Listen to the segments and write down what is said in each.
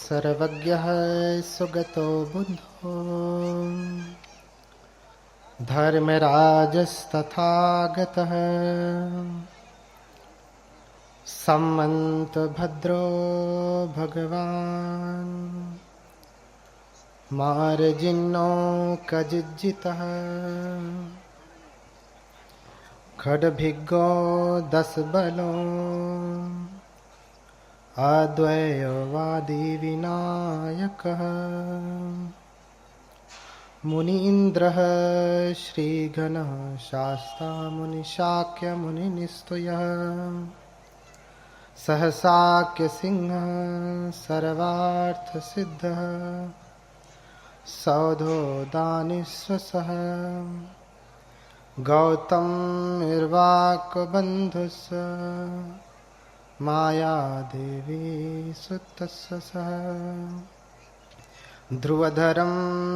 सर्वज्ञः सुगतो बुद्धो धर्मराजस्तथागतः सम्मन्तभद्रो भगवान् मार्जिन्नो कजिज्जितः खड्भिग्गो दशबलो अद्वैतवादी विनायकः मुनीन्द्रः श्रीगणः शास्ता मुनिशाक्य मुनिनिस्तुयः सहसाक्यसिंहः सर्वार्थसिद्धः सौधो दानिश्वसः गौतमर्वाकबन्धुस्य मायादेवी सुतस्य सह ध्रुवधरं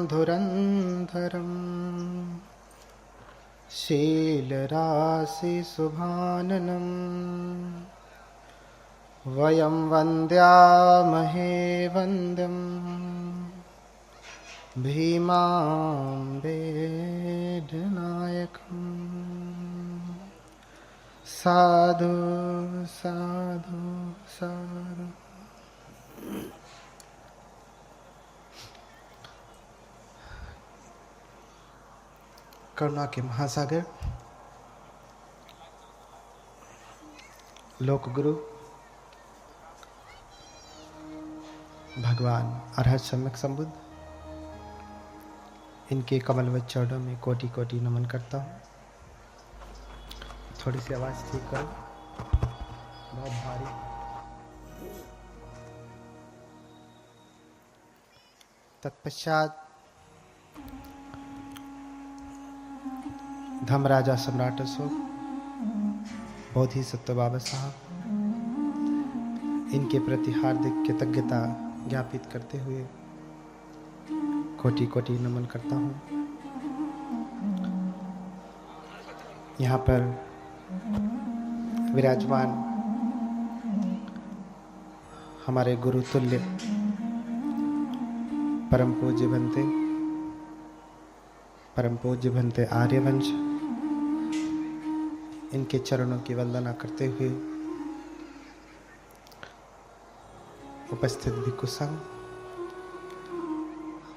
धुरन्धरं शीलराशिशुभाननं वयं वन्द्यामहे वन्द्यं भीमाम्बेडनायकम् साधु साधु साधु। करुणा के महासागर लोक गुरु भगवान अरहत सम्यक संबुद्ध, इनके कमलवत चरणों में कोटि कोटि नमन करता हूँ। थोड़ी सी आवाज ठीक करो, बहुत भारी। तत्पश्चात धर्मराजा सम्राट अशोक, बोधि सत्व बाबा साहब, इनके प्रति हार्दिक कृतज्ञता ज्ञापित करते हुए कोटि कोटि नमन करता हूँ। यहाँ पर विराजमान हमारे गुरु तुल्य परम पूज्य भंते आर्यवंश, इनके चरणों की वंदना करते हुए उपस्थित भिक्षु संघ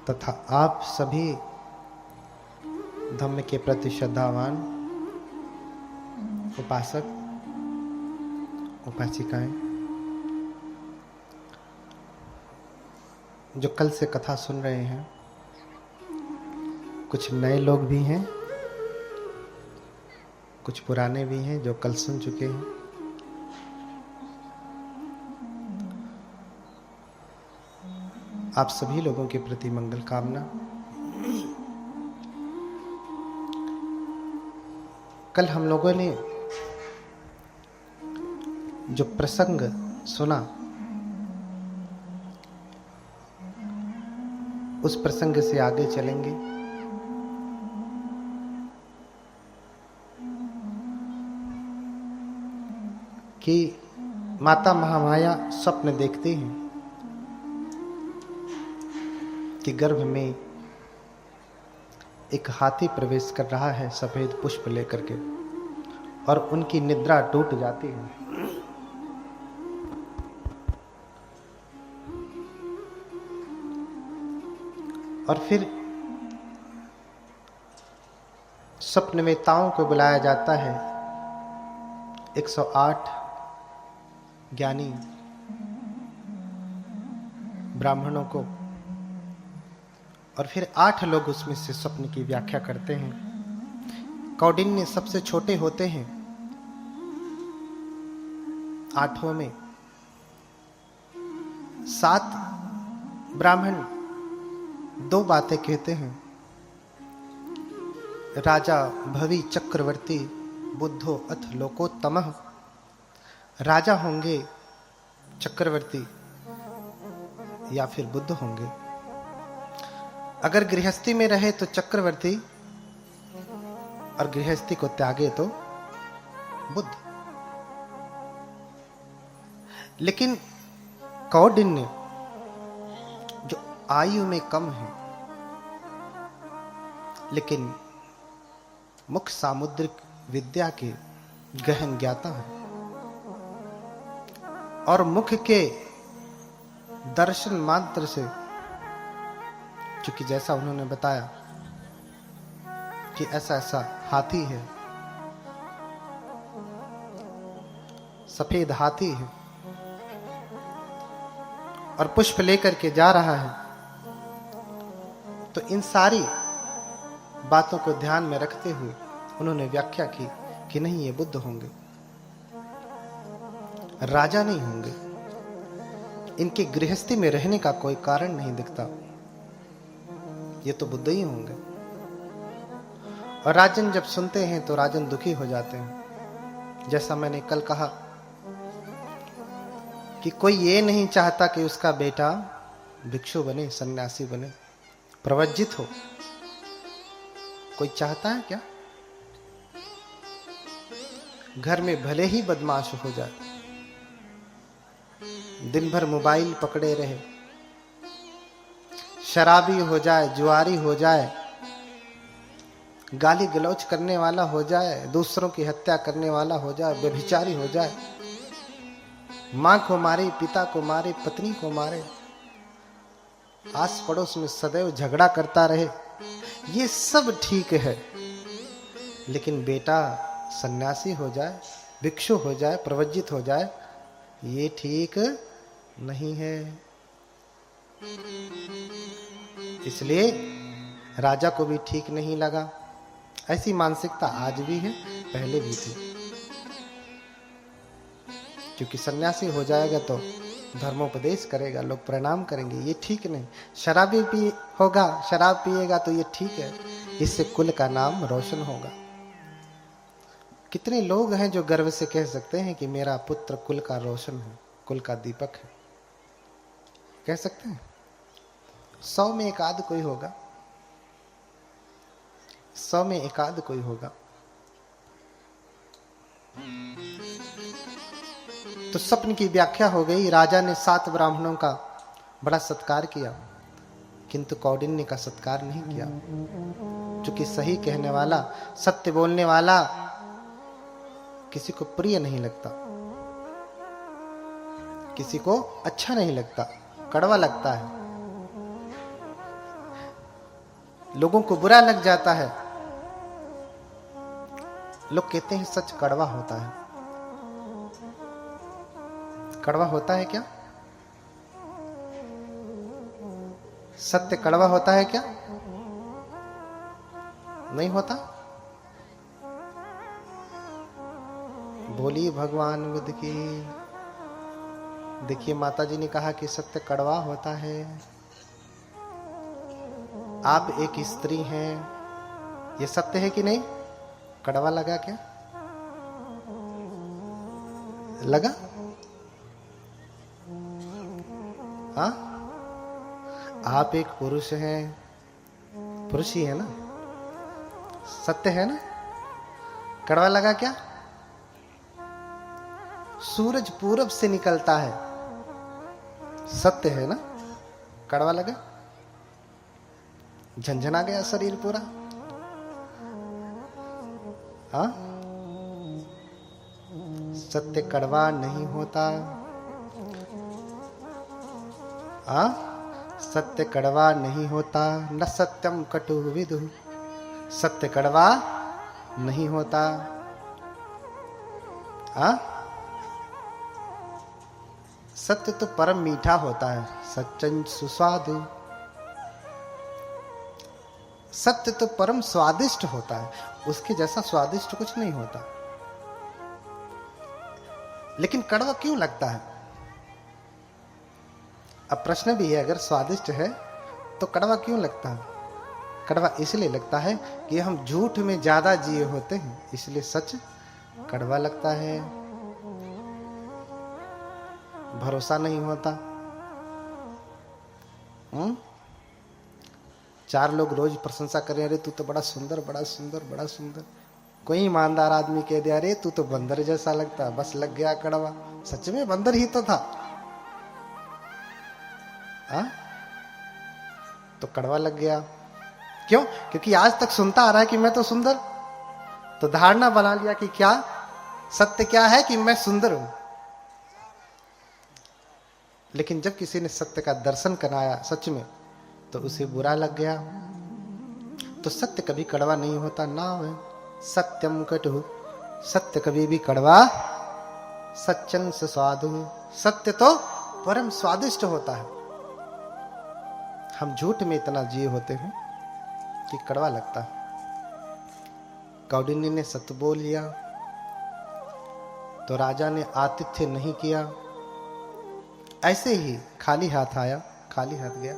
तथा आप सभी धम्म के प्रति श्रद्धावान उपासक उपासिकाएं जो कल से कथा सुन रहे हैं, कुछ नए लोग भी हैं, कुछ पुराने भी हैं जो कल सुन चुके हैं। आप सभी लोगों के प्रति मंगल कामना। कल हम लोगों ने जो प्रसंग सुना, उस प्रसंग से आगे चलेंगे। कि माता महामाया स्वप्न देखती हैं कि गर्भ में एक हाथी प्रवेश कर रहा है सफेद पुष्प लेकर के, और उनकी निद्रा टूट जाती है। और फिर स्वप्न में ताओं को बुलाया जाता है, 108 ज्ञानी ब्राह्मणों को, और फिर 8 लोग उसमें से स्वप्न की व्याख्या करते हैं। कौंडिन्य सबसे छोटे होते हैं, 8 में 7 ब्राह्मण 2 बातें कहते हैं। राजा भवि चक्रवर्ती बुद्धो अथ लोकोत्तमः, राजा होंगे चक्रवर्ती या फिर बुद्ध होंगे। अगर गृहस्थी में रहे तो चक्रवर्ती, और गृहस्थी को त्यागे तो बुद्ध। लेकिन कौंडिन्य आयु में कम है, लेकिन मुख सामुद्रिक विद्या के गहन ज्ञाता है और मुख के दर्शन मात्र से, क्योंकि जैसा उन्होंने बताया कि ऐसा ऐसा हाथी है, सफेद हाथी है और पुष्प लेकर के जा रहा है, तो इन सारी बातों को ध्यान में रखते हुए उन्होंने व्याख्या की कि नहीं, ये बुद्ध होंगे, राजा नहीं होंगे, इनकी गृहस्थी में रहने का कोई कारण नहीं दिखता, ये तो बुद्ध ही होंगे। और राजन जब सुनते हैं तो राजन दुखी हो जाते हैं। जैसा मैंने कल कहा कि कोई ये नहीं चाहता कि उसका बेटा भिक्षु बने, सन्यासी बने, प्रवज्जित हो। कोई चाहता है क्या? घर में भले ही बदमाश हो जाए, दिन भर मोबाइल पकड़े रहे, शराबी हो जाए, जुआरी हो जाए, गाली गलौज करने वाला हो जाए, दूसरों की हत्या करने वाला हो जाए, व्यभिचारी हो जाए, मां को मारे, पिता को मारे, पत्नी को मारे, आस पड़ोस में सदैव झगड़ा करता रहे, ये सब ठीक है। लेकिन बेटा सन्यासी हो जाए, भिक्षु हो जाए, प्रवज्जित हो जाए, ये ठीक नहीं है। इसलिए राजा को भी ठीक नहीं लगा। ऐसी मानसिकता आज भी है, पहले भी थी। क्योंकि सन्यासी हो जाएगा तो धर्मोपदेश करेगा, लोग प्रणाम करेंगे, ये ठीक नहीं। शराबी भी होगा, शराब पिएगा तो ये ठीक है, इससे कुल का नाम रोशन होगा। कितने लोग हैं जो गर्व से कह सकते हैं कि मेरा पुत्र कुल का रोशन है, कुल का दीपक है, कह सकते हैं? 100 में एक आध कोई होगा, 100 में एक आध कोई होगा। तो स्वप्न की व्याख्या हो गई। राजा ने 7 ब्राह्मणों का बड़ा सत्कार किया, किंतु कौंडिन्य का सत्कार नहीं किया। क्योंकि सही कहने वाला, सत्य बोलने वाला किसी को प्रिय नहीं लगता, किसी को अच्छा नहीं लगता, कड़वा लगता है, लोगों को बुरा लग जाता है। लोग कहते हैं सच कड़वा होता है। कड़वा होता है क्या? सत्य कड़वा होता है क्या? नहीं होता। बोलिए भगवान बुद्ध की। देखिए माता जी ने कहा कि सत्य कड़वा होता है। आप एक स्त्री हैं, ये सत्य है कि नहीं? कड़वा लगा क्या? लगा? हाँ? आप एक पुरुष हैं, पुरुष ही है ना, सत्य है ना? कड़वा लगा क्या? सूरज पूरब से निकलता है, सत्य है ना? कड़वा लगा? झंझना गया शरीर पूरा। हाँ? सत्य कड़वा नहीं होता। हाँ? सत्य कड़वा नहीं होता। न सत्यम कटु विदु। सत्य कड़वा नहीं होता। हाँ? सत्य तो परम मीठा होता है, सच्चन सुस्वादु। सत्य तो परम स्वादिष्ट होता है, उसके जैसा स्वादिष्ट कुछ नहीं होता। लेकिन कड़वा क्यों लगता है? अब प्रश्न भी है, अगर स्वादिष्ट है तो कड़वा क्यों लगता है? कड़वा इसलिए लगता है कि हम झूठ में ज्यादा जिए होते हैं, इसलिए सच कड़वा लगता है। भरोसा नहीं होता। 4 लोग रोज प्रशंसा करें, अरे तू तो बड़ा सुंदर, बड़ा सुंदर, बड़ा सुंदर। कोई ईमानदार आदमी कह दिया, अरे तू तो बंदर जैसा लगता, बस लग गया कड़वा। सच में बंदर ही तो था। तो कड़वा लग गया। क्यों? क्योंकि आज तक सुनता आ रहा है कि मैं तो सुंदर, तो धारणा बना लिया कि क्या सत्य क्या है कि मैं सुंदर हूं। लेकिन जब किसी ने सत्य का दर्शन कराया सच में, तो उसे बुरा लग गया। तो सत्य कभी कड़वा नहीं होता ना है। सत्यम कटु, सत्य कभी भी कड़वा सच्चन से स्वादु, सत्य तो परम स्वादिष्ट होता है। हम झूठ में इतना जिए होते हैं कि कड़वा लगता है। कौंडिन्य ने सत्य बोल लिया तो राजा ने आतिथ्य नहीं किया, ऐसे ही खाली हाथ आया, खाली हाथ गया।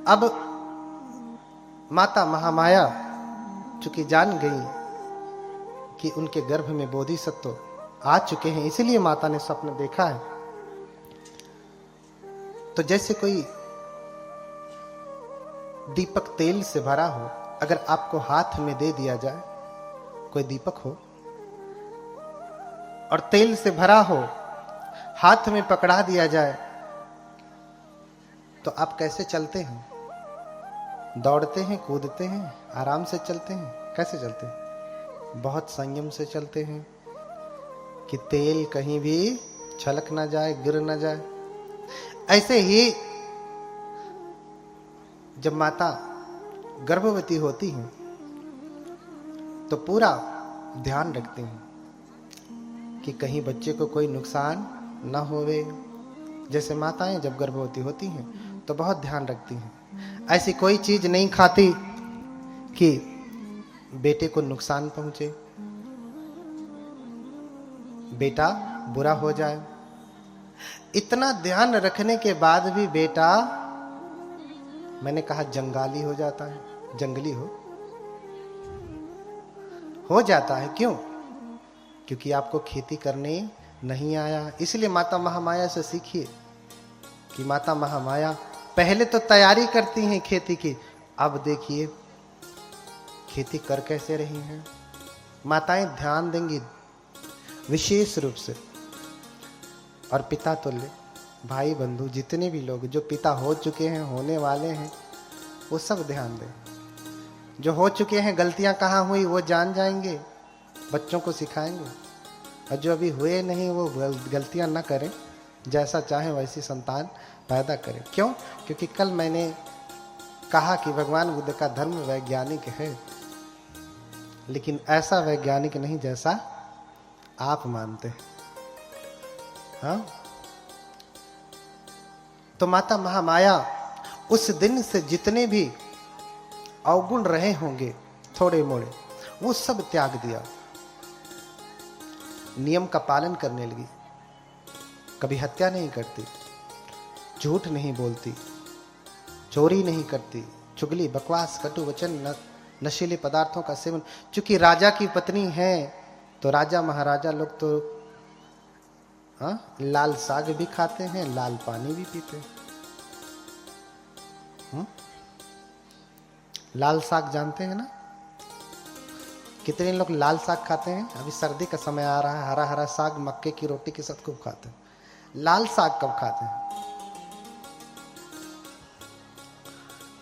अब माता महामाया चूंकि जान गई कि उनके गर्भ में बोधिसत्व आ चुके हैं, इसलिए माता ने स्वप्न देखा है। तो जैसे कोई दीपक तेल से भरा हो, अगर आपको हाथ में दे दिया जाए, कोई दीपक हो और तेल से भरा हो, हाथ में पकड़ा दिया जाए, तो आप कैसे चलते हैं? दौड़ते हैं, कूदते हैं, आराम से चलते हैं? कैसे चलते हैं? बहुत संयम से चलते हैं कि तेल कहीं भी छलक ना जाए, गिर ना जाए। ऐसे ही जब माता गर्भवती होती हैं तो पूरा ध्यान रखती हैं कि कहीं बच्चे को कोई नुकसान ना होवे। जैसे माताएं जब गर्भवती होती हैं तो बहुत ध्यान रखती हैं, ऐसी कोई चीज नहीं खाती कि बेटे को नुकसान पहुंचे, बेटा बुरा हो जाए। इतना ध्यान रखने के बाद भी बेटा, मैंने कहा जंगाली हो जाता है, जंगली हो जाता है। क्यों? क्योंकि आपको खेती करने नहीं आया। इसलिए माता महामाया से सीखिए कि माता महामाया पहले तो तैयारी करती हैं खेती की, अब देखिए खेती कर कैसे रही हैं। माताएं ध्यान देंगी विशेष रूप से। और पिता तुल्य भाई बंधु जितने भी लोग जो पिता हो चुके हैं, होने वाले हैं, वो सब ध्यान दें। जो हो चुके हैं, गलतियां कहाँ हुई वो जान जाएंगे, बच्चों को सिखाएंगे। और जो अभी हुए नहीं वो गलतियां ना करें, जैसा चाहे वैसी संतान पैदा करें। क्यों? क्योंकि कल मैंने कहा कि भगवान बुद्ध का धर्म वैज्ञानिक है, लेकिन ऐसा वैज्ञानिक नहीं जैसा आप मानते हैं। हाँ? तो माता महामाया उस दिन से जितने भी अवगुण रहे होंगे थोड़े मोड़े, वो सब त्याग दिया, नियम का पालन करने लगी। कभी हत्या नहीं करती, झूठ नहीं बोलती, चोरी नहीं करती, चुगली, बकवास, कटु वचन, नशीले पदार्थों का सेवन। चूंकि राजा की पत्नी है तो राजा महाराजा लोग तो लाल साग भी खाते हैं, लाल पानी भी पीते हैं। लाल साग जानते हैं ना? कितने लोग लाल साग खाते हैं? अभी सर्दी का समय आ रहा है, हरा हरा साग मक्के की रोटी के साथ खूब खाते हैं। लाल साग कब खाते हैं?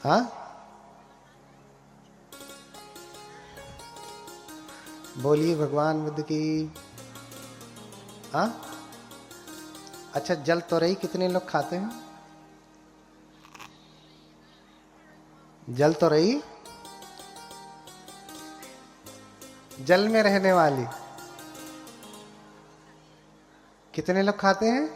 हाँ, बोलिए भगवान बुद्ध की। हाँ, अच्छा, जल तोरई कितने लोग खाते हैं? जल तोरई, जल में रहने वाली, कितने लोग खाते हैं?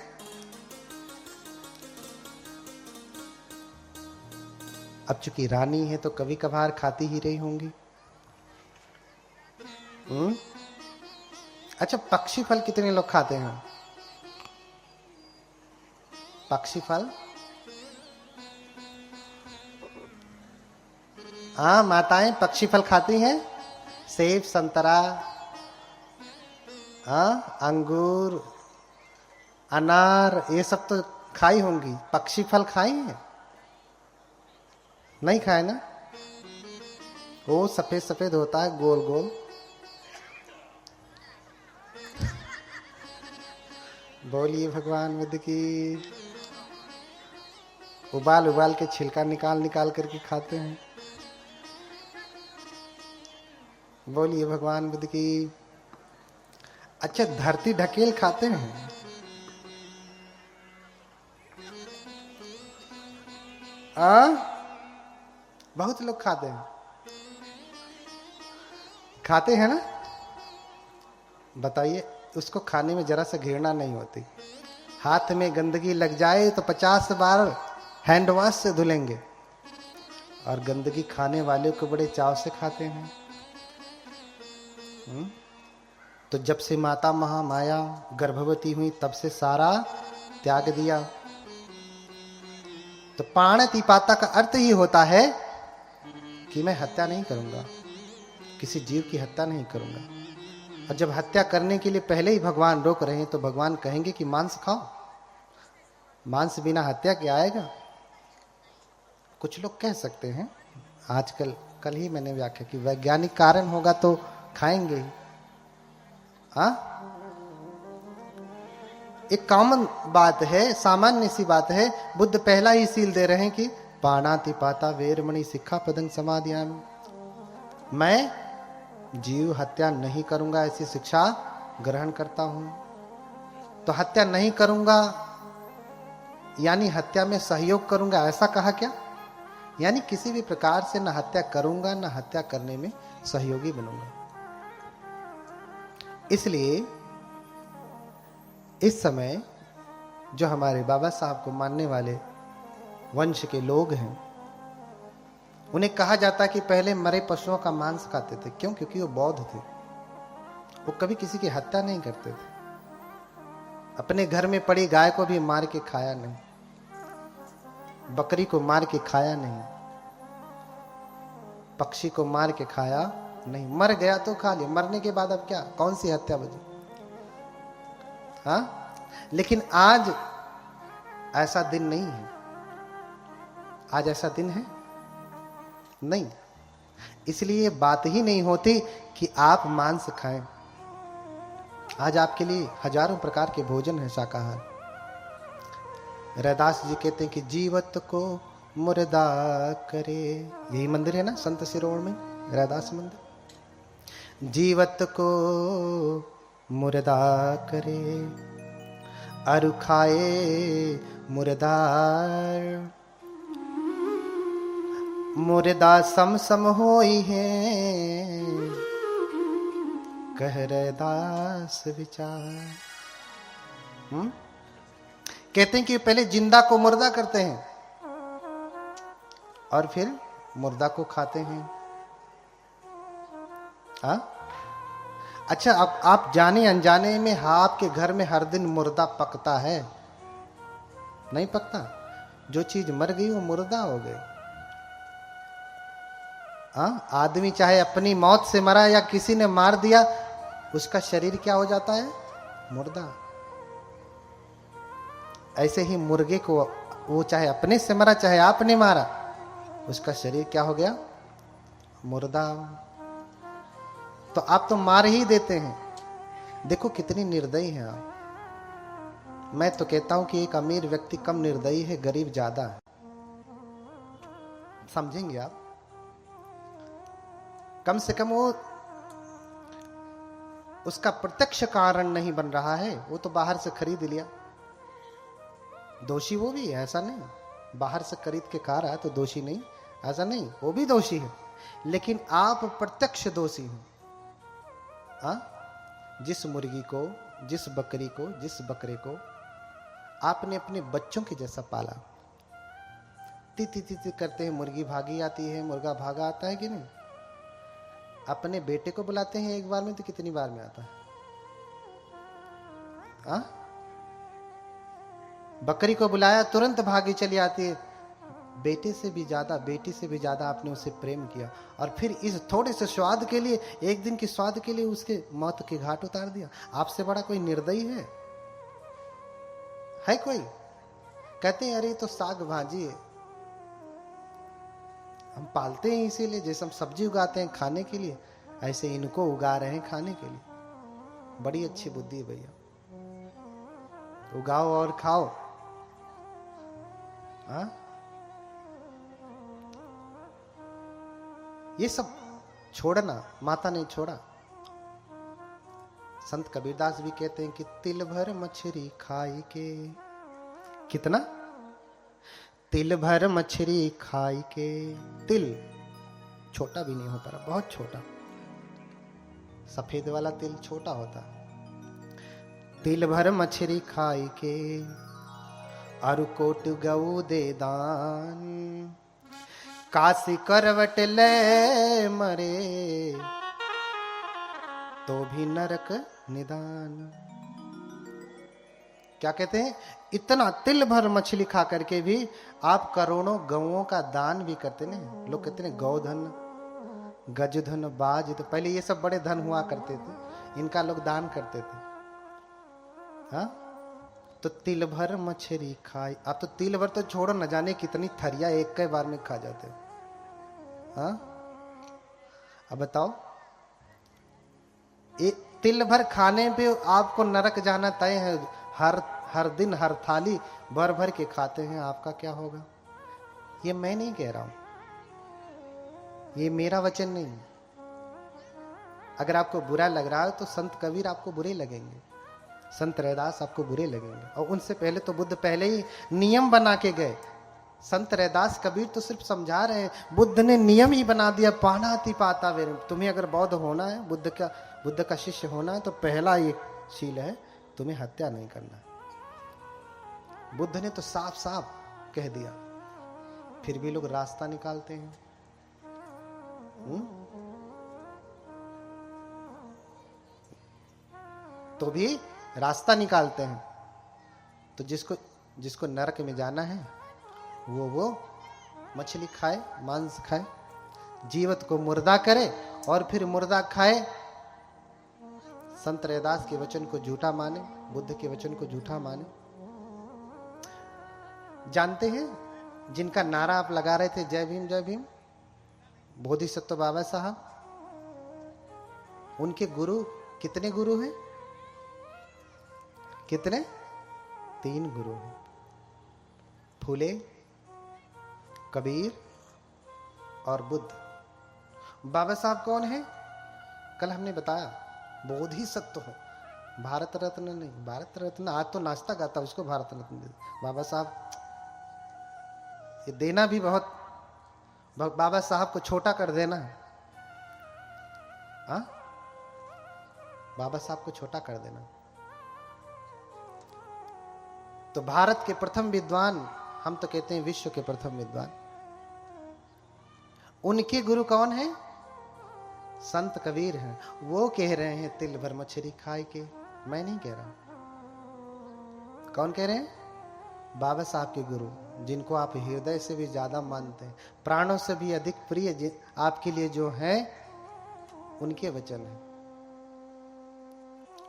अब चूंकि रानी है तो कभी कभार खाती ही रही होंगी। अच्छा, पक्षी फल कितने लोग खाते हैं? पक्षी फल, हाँ, माताएं पक्षी फल खाती हैं। सेब, संतरा, हाँ, अंगूर, अनार, ये सब तो खाई होंगी। पक्षी फल खाई है? नहीं खाए ना? वो सफेद सफेद होता है, गोल गोल। बोलिए भगवान बुद्ध की। उबाल उबाल के छिलका निकाल निकाल करके खाते हैं। बोलिए भगवान बुद्ध की। अच्छा, धरती ढकेल खाते हैं? बहुत लोग खाते हैं। खाते हैं ना? बताइए, उसको खाने में जरा सा घृणा नहीं होती। हाथ में गंदगी लग जाए तो 50 बार हैंड वॉश से धुलेंगे, और गंदगी खाने वाले को बड़े चाव से खाते हैं। तो जब से माता महामाया गर्भवती हुई तब से सारा त्याग दिया। तो प्राणतिपाता का अर्थ ही होता है कि मैं हत्या नहीं करूंगा, किसी जीव की हत्या नहीं करूंगा। और जब हत्या करने के लिए पहले ही भगवान रोक रहे हैं तो भगवान कहेंगे कि मांस खाओ, मांस बिना हत्या के आएगा? कुछ लोग कह सकते हैं आजकल, कल ही मैंने व्याख्या की, वैज्ञानिक कारण होगा तो खाएंगे ही। एक कॉमन बात है, सामान्य सी बात है। बुद्ध पहला ही सील दे रहे हैं कि पाणातिपाता वेरमणि सिक्खापदं समादियामि, मैं जीव हत्या नहीं करूंगा, ऐसी शिक्षा ग्रहण करता हूं। तो हत्या नहीं करूंगा यानी हत्या में सहयोग करूंगा, ऐसा कहा क्या? यानी किसी भी प्रकार से न हत्या करूंगा न हत्या करने में सहयोगी बनूंगा। इसलिए इस समय जो हमारे बाबा साहब को मानने वाले वंश के लोग हैं, उन्हें कहा जाता कि पहले मरे पशुओं का मांस खाते थे। क्यों? क्योंकि वो बौद्ध थे, वो कभी किसी की हत्या नहीं करते थे। अपने घर में पड़ी गाय को भी मार के खाया नहीं, बकरी को मार के खाया नहीं, पक्षी को मार के खाया नहीं। मर गया तो खा लिया, मरने के बाद अब क्या, कौन सी हत्या बची? लेकिन आज ऐसा दिन नहीं है। आज ऐसा दिन है नहीं, इसलिए बात ही नहीं होती कि आप मांस खाएं। आज आपके लिए हजारों प्रकार के भोजन है शाकाहार। रैदास जी कहते हैं कि जीवत को मुर्दा करे, यही मंदिर है ना संत शिरोमणि में, रैदास मंदिर। जीवत को मुर्दा करे अरु खाए मुर्दार, मुर्दा सम सम होई है कह रैदास विचार। कहते हैं कि पहले जिंदा को मुर्दा करते हैं और फिर मुर्दा को खाते हैं। अच्छा, अब आप जाने अनजाने में आपके घर में हर दिन मुर्दा पकता है? नहीं पकता। जो चीज मर गई वो मुर्दा हो गई। आदमी चाहे अपनी मौत से मरा या किसी ने मार दिया, उसका शरीर क्या हो जाता है? मुर्दा। ऐसे ही मुर्गे को, वो चाहे अपने से मरा चाहे आपने मारा, उसका शरीर क्या हो गया? मुर्दा। तो आप तो मार ही देते हैं। देखो कितनी निर्दयी हैं आप। मैं तो कहता हूं कि एक अमीर व्यक्ति कम निर्दयी है, गरीब ज्यादा है। समझेंगे आप? कम से कम वो, उसका प्रत्यक्ष कारण नहीं बन रहा है, वो तो बाहर से खरीद लिया। दोषी वो भी है, ऐसा नहीं। बाहर से खरीद के खा रहा है तो दोषी नहीं, ऐसा नहीं, वो भी दोषी है। लेकिन आप प्रत्यक्ष दोषी हो। जिस मुर्गी को, जिस बकरी को, जिस बकरे को आपने अपने बच्चों के जैसा पाला, ती ती ती ती करते हैं, मुर्गी भागी आती है, मुर्गा भागा आता है कि नहीं? अपने बेटे को बुलाते हैं एक बार में तो कितनी बार में आता है? बकरी को बुलाया तुरंत भागी चली आती है। बेटे से भी ज्यादा, बेटी से भी ज्यादा आपने उसे प्रेम किया, और फिर इस थोड़े से स्वाद के लिए, एक दिन के स्वाद के लिए उसके मौत के घाट उतार दिया। आपसे बड़ा कोई निर्दयी है कोई? कहते हैं अरे तो साग भाजी है, हम पालते हैं इसीलिए, जैसे हम सब्जी उगाते हैं खाने के लिए, ऐसे इनको उगा रहे हैं खाने के लिए। बड़ी अच्छी बुद्धि है भैया। उगाओ और खाओ। हाँ? ये सब छोड़ना माता ने छोड़ा। संत कबीरदास भी कहते हैं कि तिल भर मछली खाई के, कितना? तिल भर मछली खाई के। तिल छोटा भी नहीं हो पा रहा, बहुत छोटा, सफेद वाला तिल छोटा होता। तिल भर मछली खाई के, अरु कोट गऊ दे दान, काशी करवट ले मरे, तो भी नरक निदान। क्या कहते हैं? इतना तिल भर मछली खा करके भी आप करोड़ों गौओं का दान भी करते ना। लोग कहते हैं गौधन, गजधन, बाज, तो पहले ये सब बड़े धन हुआ करते थे, इनका लोग दान करते थे। हाँ? तो तिल भर मछली खाई। आप तो तिल भर तो छोड़ो, न जाने कितनी थरिया एक के बार में खा जाते। हाँ? अब बताओ, एक तिल भर खाने पे आपको नरक जाना तय है। हर दिन हर थाली भर भर के खाते हैं, आपका क्या होगा? ये मैं नहीं कह रहा हूं, ये मेरा वचन नहीं। अगर आपको बुरा लग रहा है तो संत कबीर आपको बुरे लगेंगे, संत रैदास आपको बुरे लगेंगे। और उनसे पहले तो बुद्ध पहले ही नियम बना के गए। संत रैदास कबीर तो सिर्फ समझा रहे हैं, बुद्ध ने नियम ही बना दिया। पानाति पाता वेर। तुम्हें अगर बौद्ध होना है, बुद्ध का शिष्य होना है, तो पहला ये शील है, तुम्हें हत्या नहीं करना। बुद्ध ने तो साफ साफ कह दिया, फिर भी लोग रास्ता निकालते हैं। तो भी रास्ता निकालते हैं। तो जिसको नरक में जाना है वो मछली खाए, मांस खाए, जीवित को मुर्दा करे और फिर मुर्दा खाए। संत रैदास के वचन को झूठा माने, बुद्ध के वचन को झूठा माने। जानते हैं जिनका नारा आप लगा रहे थे, जय भीम जय भीम, बोधिसत्व बाबा साहब, उनके गुरु कितने गुरु हैं? कितने? 3 गुरु हैं, फूले, कबीर और बुद्ध। बाबा साहब कौन है? कल हमने बताया, बोधिसत्व हो, भारत रत्न नहीं। भारत रत्न आज तो नाश्ता गाता, उसको भारत रत्न दे। बाबा साहब ये देना भी बहुत, बाबा साहब को छोटा कर देना है। हाँ? बाबा साहब को छोटा कर देना। तो भारत के प्रथम विद्वान, हम तो कहते हैं विश्व के प्रथम विद्वान, उनके गुरु कौन है? संत कबीर हैं। वो कह रहे हैं तिल भर मछली खाए के, मैं नहीं कह रहा। कौन कह रहे हैं? बाबा साहब के गुरु, जिनको आप हृदय से भी ज्यादा मानते हैं, प्राणों से भी अधिक प्रिय आपके लिए जो है, उनके वचन है।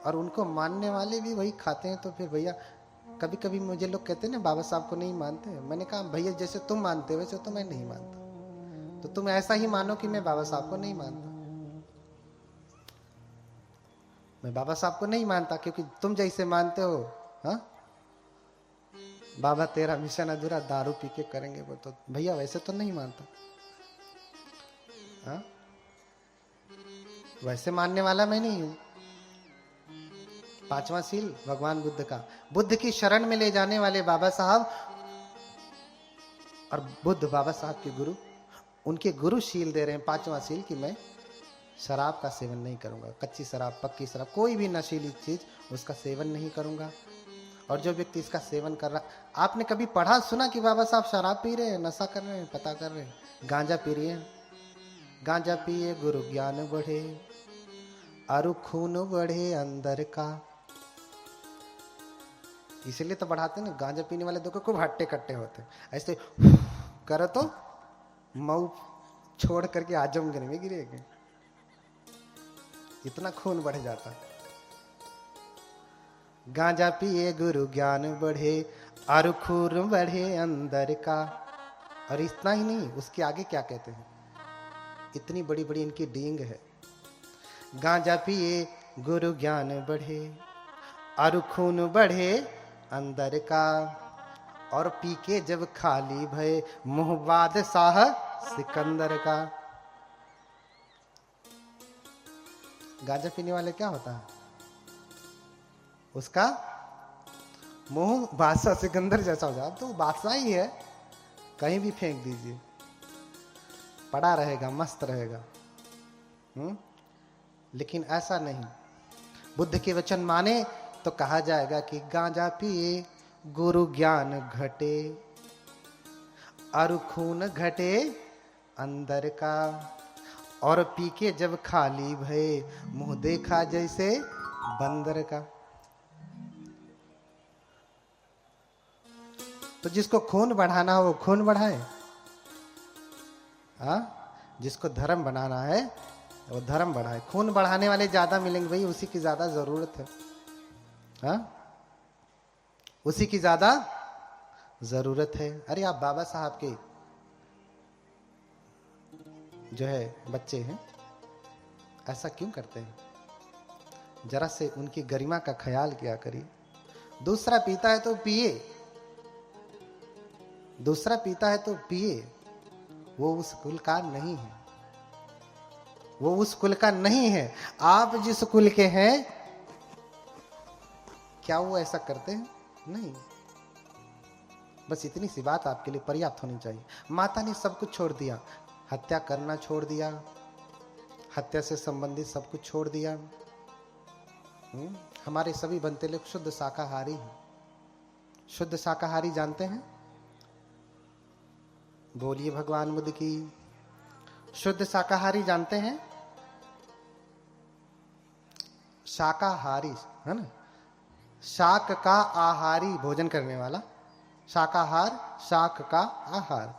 और उनको मानने वाले भी वही खाते हैं। तो फिर भैया, कभी कभी मुझे लोग कहते हैं ना बाबा साहब को नहीं मानते। मैंने कहा भैया, जैसे तुम मानते हो वैसे तो मैं नहीं मानता। तो तुम ऐसा ही मानो कि मैं बाबा साहब को नहीं मानता। मैं बाबा साहब को नहीं मानता क्योंकि तुम जैसे मानते हो। हाँ, बाबा तेरा मिशन अधूरा, दारू पी के करेंगे वो, तो भैया वैसे तो नहीं मानता। हाँ, वैसे मानने वाला मैं नहीं हूं। 5वां सील भगवान बुद्ध का, बुद्ध की शरण में ले जाने वाले बाबा साहब, और बुद्ध बाबा साहब के गुरु, उनके गुरु शील दे रहे हैं 5वां सील कि मैं शराब का सेवन नहीं करूंगा। कच्ची शराब, पक्की शराब, कोई भी नशीली चीज उसका सेवन नहीं करूंगा। और जो व्यक्ति इसका सेवन कर रहा, आपने कभी पढ़ा सुना कि बाबा साहब शराब पी रहे हैं, नशा कर रहे हैं, पता कर रहे हैं? गांजा पी रहे हैं। गांजा पिए गुरु ज्ञान बढ़े, अरु खून बढ़े अंदर का। इसलिए तो बढ़ाते ना, गांजा पीने वाले दो खूब हट्टे कट्टे होते, ऐसे करो तो मऊ छोड़ करके आजमगढ़ में गिरेगे, इतना खून बढ़ जाता है। गांजा पिए गुरु ज्ञान बढ़े, अरु खून बढ़े अंदर का। और इतना ही नहीं, उसके आगे क्या कहते हैं, इतनी बड़ी बड़ी इनकी डींग है। गांजा पिए गुरु ज्ञान बढ़े, अरु खून बढ़े अंदर का, और पी के जब खाली भय मुंह बादशाह सिकंदर का। गांजा पीने वाले क्या होता है, उसका मुंह बादशाह सिकंदर जैसा हो जाए। तो बादशाह ही है, कहीं भी फेंक दीजिए, पड़ा रहेगा, मस्त रहेगा। लेकिन ऐसा नहीं, बुद्ध के वचन माने तो कहा जाएगा कि गांजा पिए गुरु ज्ञान घटे, अरु खून घटे अंदर का, और पी के जब खाली भये मुंह देखा जैसे बंदर का। तो जिसको खून बढ़ाना हो वो खून बढ़ाए, जिसको धर्म बनाना है वो धर्म बढ़ाए। खून बढ़ाने वाले ज्यादा मिलेंगे भाई, उसी की ज्यादा जरूरत है, उसी की ज्यादा जरूरत है। अरे आप बाबा साहब के जो है बच्चे हैं, ऐसा क्यों करते हैं? जरा से उनकी गरिमा का ख्याल किया करिए। दूसरा पीता है तो पिए, दूसरा पीता है तो पिए, वो उस कुल का नहीं है, वो उस कुल का नहीं है। आप जिस कुल के हैं, क्या वो ऐसा करते हैं? नहीं। बस इतनी सी बात आपके लिए पर्याप्त होनी चाहिए। माता ने सब कुछ छोड़ दिया, हत्या करना छोड़ दिया, हत्या से संबंधित सब कुछ छोड़ दिया। हमारे सभी बनते लोग शुद्ध शाकाहारी हैं। शुद्ध शाकाहारी जानते हैं? बोलिए भगवान बुद्ध की। शुद्ध शाकाहारी जानते हैं? शाकाहारी है ना, शाक का आहारी, भोजन करने वाला। शाकाहार, शाक का आहार,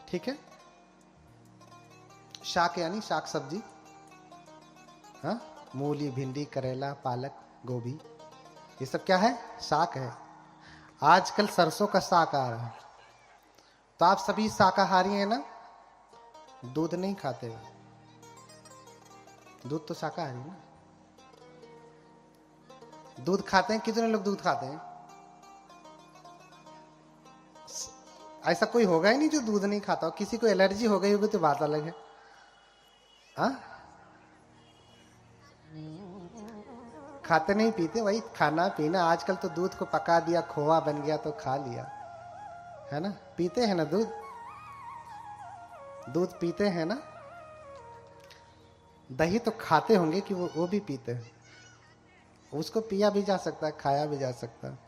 ठीक है। शाक यानी शाक सब्जी, हाँ, मूली, भिंडी, करेला, पालक, गोभी, ये सब क्या है? शाक है। आजकल सरसों का साग आ रहा है। तो आप सभी शाकाहारी हैं ना? दूध नहीं खाते हो? दूध तो शाकाहारी ना। दूध खाते हैं? कितने लोग दूध खाते हैं? ऐसा कोई होगा ही नहीं जो दूध नहीं खाता हो। किसी को एलर्जी हो गई होगी तो बात अलग है। खाते नहीं पीते, वही खाना पीना। आजकल तो दूध को पका दिया, खोआ बन गया तो खा लिया, है ना। पीते हैं ना दूध, दूध पीते हैं ना। दही तो खाते होंगे कि वो भी पीते हैं। उसको पिया भी जा सकता है, खाया भी जा सकता है।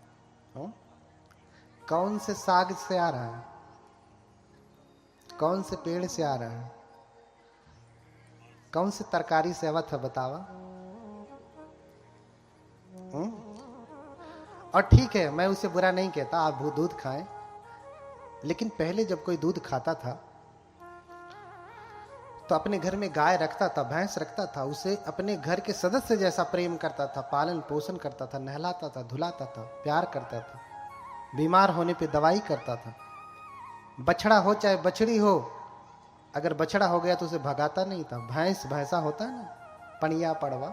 कौन से साग से आ रहा है, कौन से पेड़ से आ रहा है, कौन से तरकारी से आवत है, बतावा। और ठीक है, मैं उसे बुरा नहीं कहता, आप वो दूध खाएं। लेकिन पहले जब कोई दूध खाता था तो अपने घर में गाय रखता था, भैंस रखता था, उसे अपने घर के सदस्य जैसा प्रेम करता था, पालन पोषण करता था, नहलाता था, धुलाता था, प्यार करता था, बीमार होने पे दवाई करता था। बछड़ा हो चाहे बछड़ी हो, अगर बछड़ा हो गया तो उसे भगाता नहीं था। भैंस भैंसा होता है ना, पनिया पड़वा,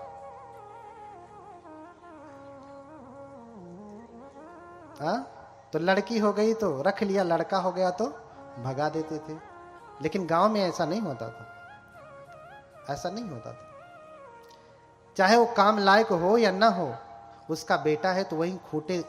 तो लड़की हो गई तो रख लिया, लड़का हो गया तो भगा देते थे। लेकिन गांव में ऐसा नहीं होता था, ऐसा नहीं होता था। चाहे वो काम लायक हो या ना हो, उसका बेटा है तो वही खूंटे